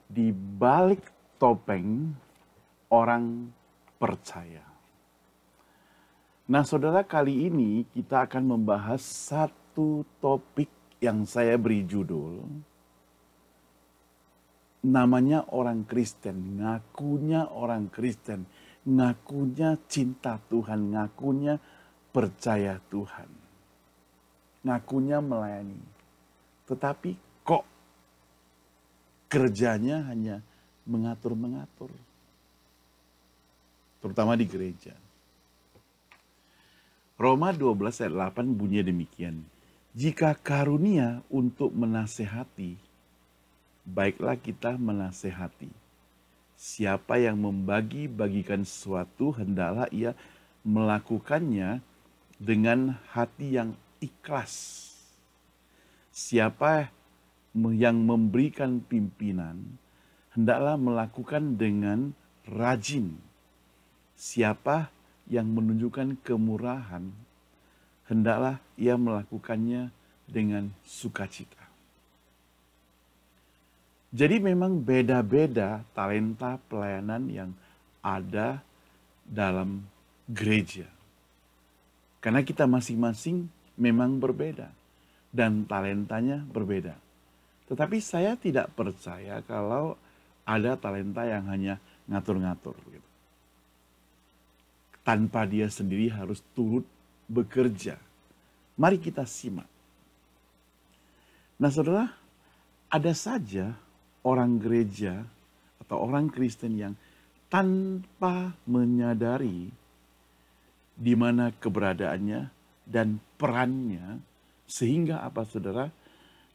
di balik topeng orang percaya. Nah, saudara, kali ini kita akan membahas satu topik yang saya beri judul, namanya orang Kristen, ngakunya orang Kristen, ngakunya cinta Tuhan, ngakunya percaya Tuhan, ngakunya melayani. Tetapi kok kerjanya hanya mengatur-mengatur, terutama di gereja. Roma 12 ayat 8 bunyinya demikian. Jika karunia untuk menasehati, baiklah kita menasehati. Siapa yang membagi-bagikan sesuatu, hendaklah ia melakukannya dengan hati yang ikhlas. Siapa yang memberikan pimpinan, hendaklah melakukan dengan rajin. Siapa yang menunjukkan kemurahan, hendaklah ia melakukannya dengan sukacita. Jadi memang beda-beda talenta pelayanan yang ada dalam gereja. Karena kita masing-masing memang berbeda dan talentanya berbeda. Tetapi saya tidak percaya kalau ada talenta yang hanya ngatur-ngatur gitu, tanpa dia sendiri harus turut bekerja. Mari kita simak. Nah, saudara, ada saja orang gereja atau orang Kristen yang tanpa menyadari di mana keberadaannya dan perannya, sehingga apa, saudara?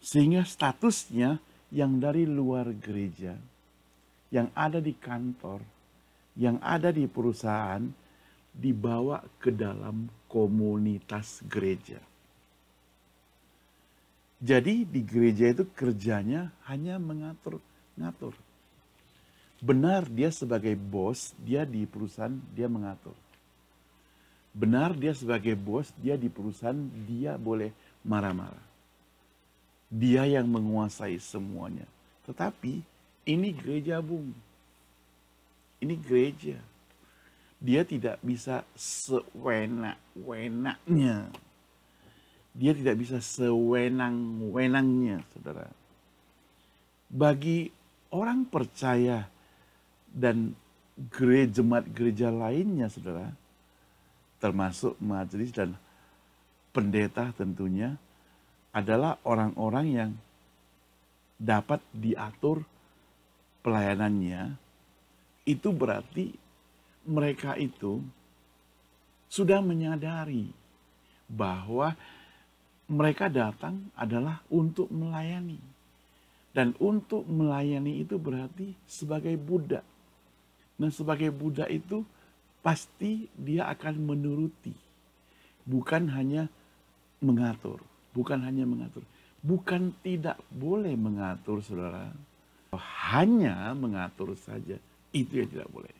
Sehingga statusnya yang dari luar gereja, yang ada di kantor, yang ada di perusahaan, dibawa ke dalam komunitas gereja. Jadi di gereja itu kerjanya hanya mengatur-ngatur. Benar dia sebagai bos, dia di perusahaan dia mengatur. Benar dia sebagai bos, dia di perusahaan dia boleh marah-marah. Dia yang menguasai semuanya. Tetapi ini gereja, Bung. Ini gereja. Dia tidak bisa sewenak-wenaknya. Dia tidak bisa sewenang-wenangnya, saudara. Bagi orang percaya dan jemaat gereja lainnya, saudara, termasuk majelis dan pendeta tentunya, adalah orang-orang yang dapat diatur pelayanannya. Itu berarti mereka itu sudah menyadari bahwa mereka datang adalah untuk melayani. Dan untuk melayani itu berarti sebagai budak. Nah, sebagai budak itu pasti dia akan menuruti. Bukan hanya mengatur. Bukan hanya mengatur. Bukan tidak boleh mengatur, saudara. Hanya mengatur saja. Itu yang tidak boleh.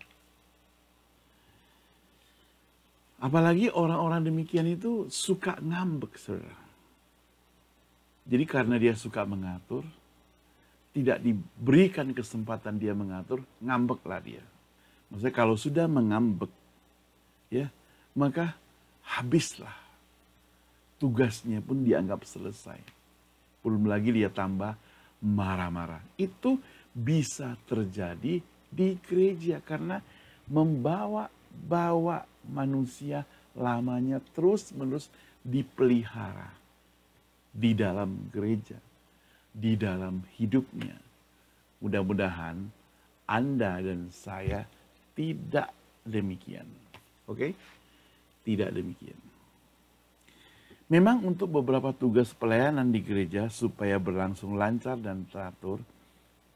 Apalagi orang-orang demikian itu suka ngambek, saudara. Jadi karena dia suka mengatur, tidak diberikan kesempatan dia mengatur, ngambeklah dia. Maksudnya kalau sudah mengambek, ya, maka habislah. Tugasnya pun dianggap selesai. Belum lagi dia tambah marah-marah. Itu bisa terjadi di gereja karena membawa manusia lamanya terus-menerus dipelihara di dalam gereja, di dalam hidupnya. Mudah-mudahan Anda dan saya tidak demikian. Oke? Tidak demikian. Memang untuk beberapa tugas pelayanan di gereja supaya berlangsung lancar dan teratur,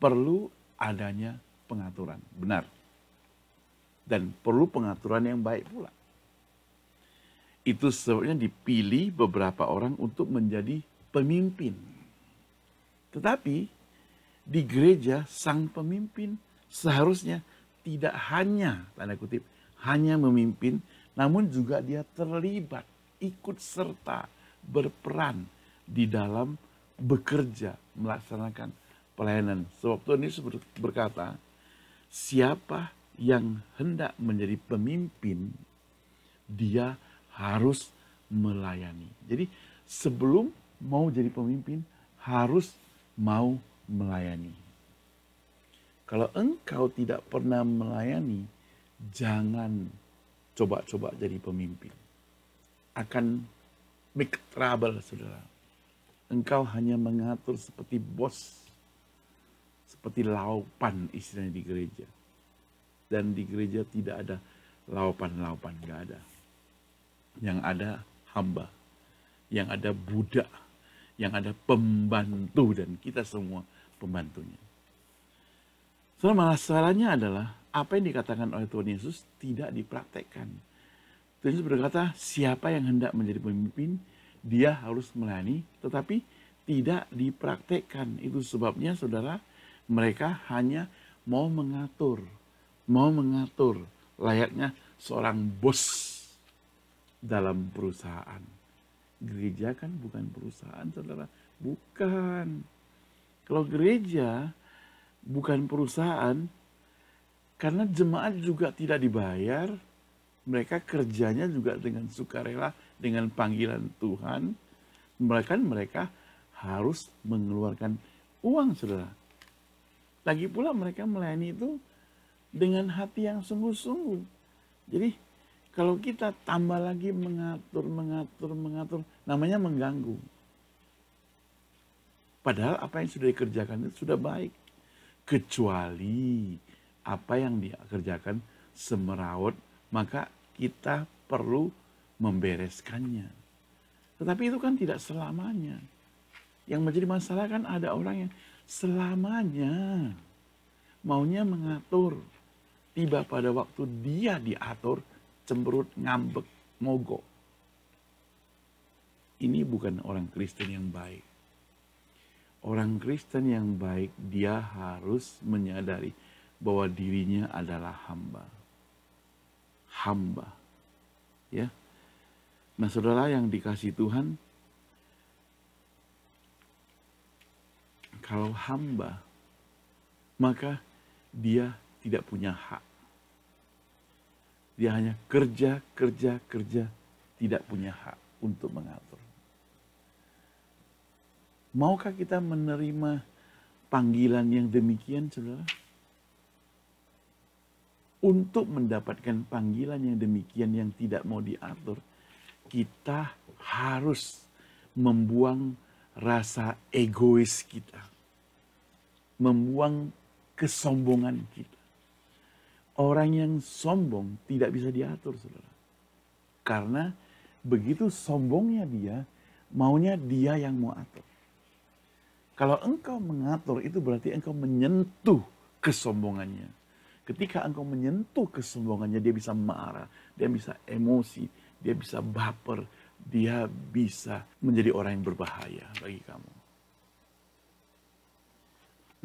perlu adanya pengaturan. Benar. Dan perlu pengaturan yang baik pula. Itu sebabnya dipilih beberapa orang untuk menjadi pemimpin. Tetapi di gereja sang pemimpin seharusnya tidak hanya, tanda kutip, hanya memimpin, namun juga dia terlibat, ikut serta, berperan di dalam bekerja, melaksanakan pelayanan. Sebab Tuhan Yesus berkata, siapa yang hendak menjadi pemimpin, dia harus melayani. Jadi sebelum mau jadi pemimpin, harus mau melayani. Kalau engkau tidak pernah melayani, jangan coba-coba jadi pemimpin. Akan make trouble, saudara. Engkau hanya mengatur seperti bos, seperti laupan istilahnya di gereja. Dan di gereja tidak ada laupan-laupan, nggak ada. Yang ada hamba, yang ada budak, yang ada pembantu, dan kita semua pembantunya. Masalahnya adalah apa yang dikatakan oleh Tuhan Yesus tidak dipraktekkan. Tuhan Yesus berkata, siapa yang hendak menjadi pemimpin, dia harus melayani, tetapi tidak dipraktekkan. Itu sebabnya, saudara, mereka hanya mau mengatur layaknya seorang bos dalam perusahaan. Gereja kan bukan perusahaan, saudara. Bukan. Kalau gereja bukan perusahaan, karena jemaat juga tidak dibayar, mereka kerjanya juga dengan sukarela, dengan panggilan Tuhan, mereka harus mengeluarkan uang, saudara. Lagi pula mereka melayani itu dengan hati yang sungguh-sungguh. Jadi kalau kita tambah lagi mengatur, namanya mengganggu. Padahal apa yang sudah dikerjakan itu sudah baik. Kecuali apa yang dia kerjakan semeraut, maka kita perlu membereskannya. Tetapi itu kan tidak selamanya. Yang menjadi masalah kan ada orang yang selamanya maunya mengatur. Tiba pada waktu dia diatur, cemberut, ngambek, mogok. Ini bukan orang Kristen yang baik. Orang Kristen yang baik, dia harus menyadari bahwa dirinya adalah hamba. Hamba. Ya. Nah, saudara yang dikasihi Tuhan, kalau hamba, maka dia tidak punya hak. Dia hanya kerja, tidak punya hak untuk mengatur. Maukah kita menerima panggilan yang demikian, saudara? Untuk mendapatkan panggilan yang demikian yang tidak mau diatur, kita harus membuang rasa egois kita. Membuang kesombongan kita. Orang yang sombong tidak bisa diatur, saudara. Karena begitu sombongnya dia, maunya dia yang mau atur. Kalau engkau mengatur, itu berarti engkau menyentuh kesombongannya. Ketika engkau menyentuh kesombongannya, dia bisa marah, dia bisa emosi, dia bisa baper, dia bisa menjadi orang yang berbahaya bagi kamu.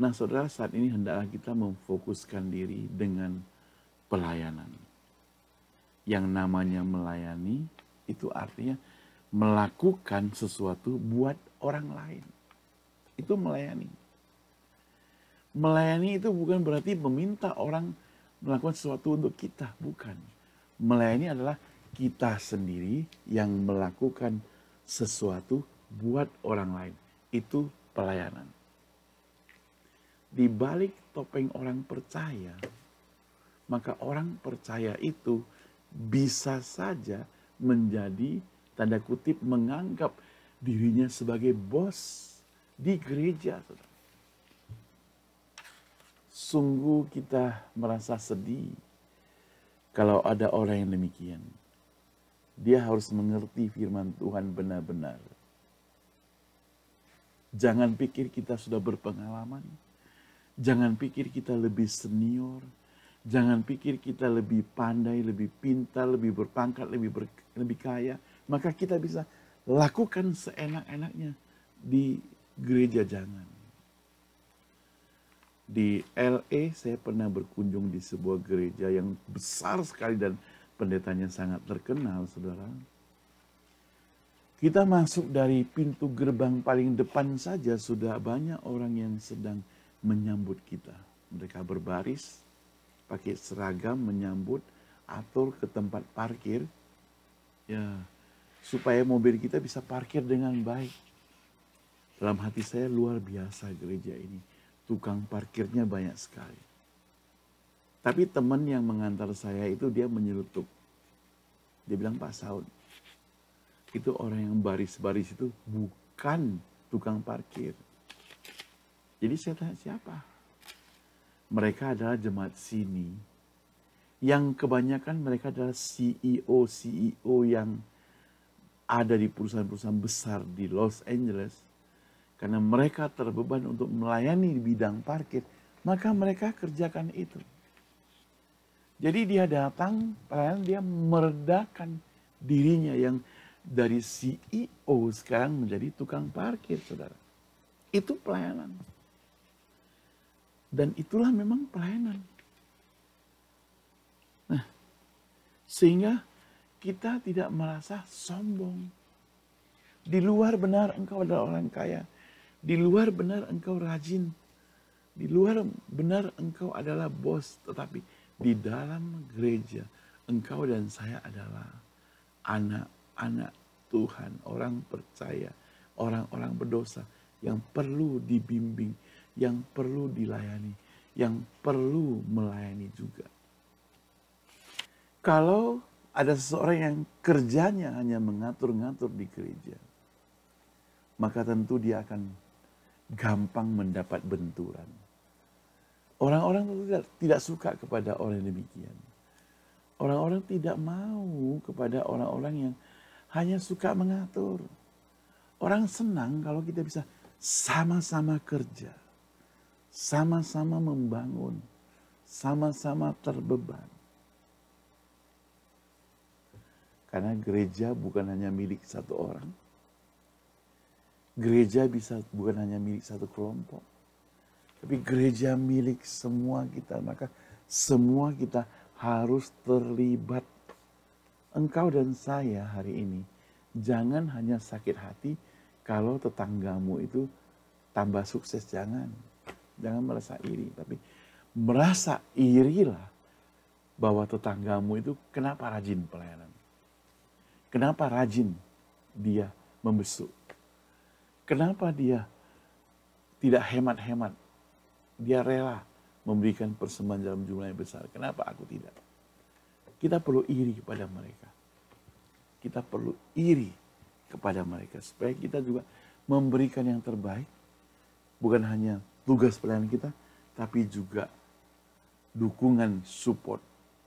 Nah, saudara, saat ini hendaklah kita memfokuskan diri dengan pelayanan. Yang namanya melayani, itu artinya melakukan sesuatu buat orang lain. Itu melayani. Melayani itu bukan berarti meminta orang melakukan sesuatu untuk kita, bukan. Melayani adalah kita sendiri yang melakukan sesuatu buat orang lain. Itu pelayanan. Di balik topeng orang percaya, maka orang percaya itu bisa saja menjadi, tanda kutip, menganggap dirinya sebagai bos di gereja. Sungguh kita merasa sedih kalau ada orang yang demikian. Dia harus mengerti firman Tuhan benar-benar. Jangan pikir kita sudah berpengalaman. Jangan pikir kita lebih senior. Jangan pikir kita lebih pandai, lebih pintar, lebih berpangkat, lebih kaya. Maka kita bisa lakukan seenak-enaknya di gereja. Jangan. Di LA saya pernah berkunjung di sebuah gereja yang besar sekali dan pendetanya sangat terkenal, saudara. Kita masuk dari pintu gerbang paling depan saja sudah banyak orang yang sedang menyambut kita. Mereka berbaris, pakai seragam, menyambut, atur ke tempat parkir, ya, supaya mobil kita bisa parkir dengan baik. Dalam hati saya luar biasa gereja ini. Tukang parkirnya banyak sekali. Tapi teman yang mengantar saya itu dia menyelutup. Dia bilang, Pak Saud, itu orang yang baris-baris itu bukan tukang parkir. Jadi saya tanya siapa? Mereka adalah jemaat sini. Yang kebanyakan mereka adalah CEO yang ada di perusahaan-perusahaan besar di Los Angeles. Karena mereka terbeban untuk melayani di bidang parkir, maka mereka kerjakan itu. Jadi dia datang, pelayanan dia meredakan dirinya yang dari CEO sekarang menjadi tukang parkir, saudara. Itu pelayanan. Dan itulah memang pelayanan. Nah, sehingga kita tidak merasa sombong. Di luar benar engkau adalah orang kaya. Di luar benar engkau rajin. Di luar benar engkau adalah bos. Tetapi di dalam gereja engkau dan saya adalah anak-anak Tuhan. Orang percaya. Orang-orang berdosa yang perlu dibimbing. Yang perlu dilayani. Yang perlu melayani juga. Kalau ada seseorang yang kerjanya hanya mengatur-ngatur di gereja, maka tentu dia akan gampang mendapat benturan. Orang-orang tidak suka kepada orang yang demikian. Orang-orang tidak mau kepada orang-orang yang hanya suka mengatur. Orang senang kalau kita bisa sama-sama kerja, sama-sama membangun, sama-sama terbeban. Karena gereja bukan hanya milik satu orang. Gereja bisa bukan hanya milik satu kelompok. Tapi gereja milik semua kita. Maka semua kita harus terlibat. Engkau dan saya hari ini. Jangan hanya sakit hati kalau tetanggamu itu tambah sukses. Jangan. Jangan merasa iri. Tapi merasa irilah bahwa tetanggamu itu kenapa rajin pelayanan. Kenapa rajin dia membesuk. Kenapa dia tidak hemat-hemat? Dia rela memberikan persembahan dalam jumlah yang besar. Kenapa aku tidak? Kita perlu iri kepada mereka. Kita perlu iri kepada mereka. Supaya kita juga memberikan yang terbaik. Bukan hanya tugas pelayanan kita. Tapi juga dukungan, support,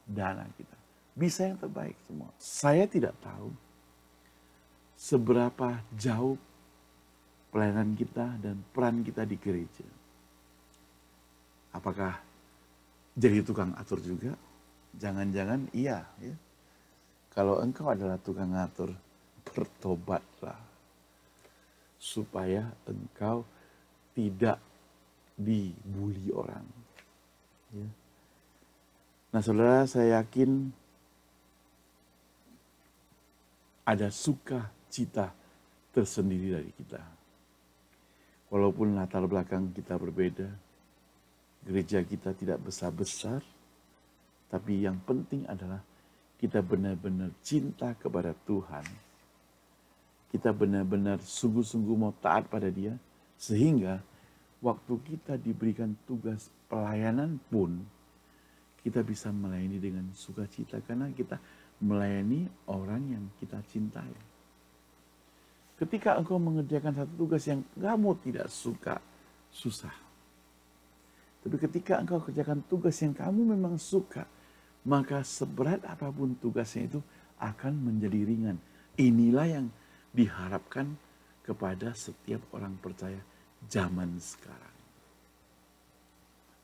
dana kita. Bisa yang terbaik semua. Saya tidak tahu seberapa jauh pelayanan kita dan peran kita di gereja. Apakah jadi tukang atur juga? Jangan-jangan iya. Ya. Kalau engkau adalah tukang atur, bertobatlah. Supaya engkau tidak dibully orang. Ya. Nah saudara, saya yakin ada sukacita tersendiri dari kita. Walaupun latar belakang kita berbeda, gereja kita tidak besar-besar, tapi yang penting adalah kita benar-benar cinta kepada Tuhan. Kita benar-benar sungguh-sungguh mau taat pada Dia, sehingga waktu kita diberikan tugas pelayanan pun, kita bisa melayani dengan sukacita, karena kita melayani orang yang kita cintai. Ketika engkau mengerjakan satu tugas yang kamu tidak suka, susah. Tapi ketika engkau kerjakan tugas yang kamu memang suka, maka seberat apapun tugasnya itu akan menjadi ringan. Inilah yang diharapkan kepada setiap orang percaya zaman sekarang.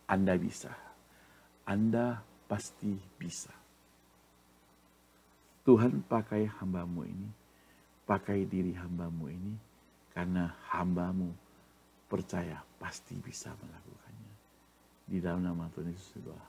Anda bisa. Anda pasti bisa. Tuhan pakai hambamu ini. Pakai diri hambamu ini, karena hambamu percaya pasti bisa melakukannya. Di dalam nama Tuhan Yesus doa.